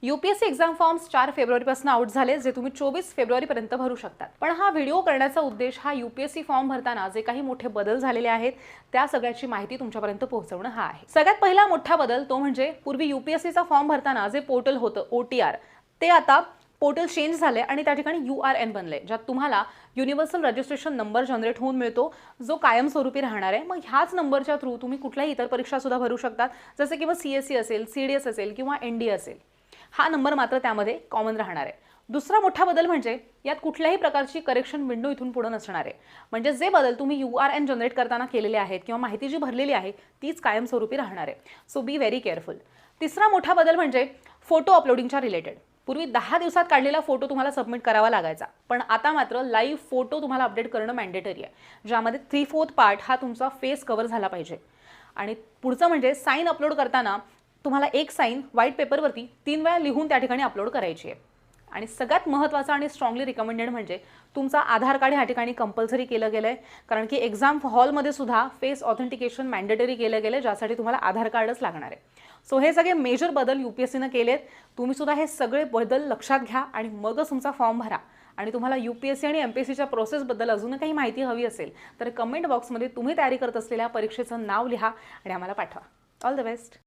UPSC exam forms 4 फेब्रुवारीपासून out झाले, जे तुम्ही 24 फेब्रुवारीपर्यंत भरू शकतात. पण हा व्हिडिओ करण्याचा उद्देश हा यूपीएससी फॉर्म भरताना जे काही मोठे बदल झालेले आहेत त्या सगळ्याची माहिती तुमच्यापर्यंत पोहोचवणं हा आहे. सगळ्यात पहिला मोठा बदल तो म्हणजे पूर्वी यूपीएससीचा फॉर्म भरताना जे पोर्टल होतं OTR ते आता पोर्टल चेंज झाले आणि त्या ठिकाणी URN बनले, ज्यात तुम्हाला युनिव्हर्सल रजिस्ट्रेशन नंबर जनरेट होऊन मिळतो, जो कायमस्वरूपी राहणार आहे. मग ह्याच नंबरच्या थ्रू तुम्ही कुठल्याही इतर परीक्षा सुद्धा भरू शकतात, जसे की CSE असेल, CDS असेल किंवा NDA असेल. हा नंबर मात्र त्यामध्ये कॉमन राहणार आहे. दुसरा मोठा बदल म्हणजे यात कुठल्याही प्रकारची करेक्शन विंडो इथून पुढे नसणार आहे. म्हणजे जे बदल तुम्ही URN जनरेट करताना केलेले आहेत किंवा माहिती जी भरलेली आहे तीच कायमस्वरूपी राहणार आहे. So be very careful. तिसरा मोठा बदल म्हणजे फोटो अपलोडिंगच्या रिलेटेड. पूर्वी 10 दिवसात काढलेला फोटो तुम्हाला सबमिट करावा लागायचा, पण आता मात्र लाईव्ह फोटो तुम्हाला अपडेट करणं मॅन्डेटरी आहे, ज्यामध्ये 3/4 पार्ट हा तुमचा फेस कव्हर झाला पाहिजे. आणि पुढचं म्हणजे साईन अपलोड करताना तुम्हाला एक साईन व्हाईट पेपरवरती 3 वेळा लिहून त्या ठिकाणी अपलोड करायची आहे. आणि सगळ्यात महत्त्वाचं आणि स्ट्रॉंगली रिकमेंडेड म्हणजे तुमचा आधार कार्ड ह्या ठिकाणी कंपल्सरी केलं गेलं आहे, कारण की एक्झाम हॉलमध्ये सुद्धा फेस ऑथेंटिकेशन मॅन्डेटरी केलं गेलं आहे, ज्यासाठी तुम्हाला आधार कार्डच लागणार आहे. सो हे सगळे मेजर बदल UPSCनं केलेत. तुम्ही सुद्धा हे सगळे बदल लक्षात घ्या आणि मगच तुमचा फॉर्म भरा. आणि तुम्हाला UPSC आणि MPSCच्या प्रोसेसबद्दल अजून काही माहिती हवी असेल तर कमेंट बॉक्समध्ये तुम्ही तयारी करत असलेल्या परीक्षेचं नाव लिहा आणि आम्हाला पाठवा. All the best.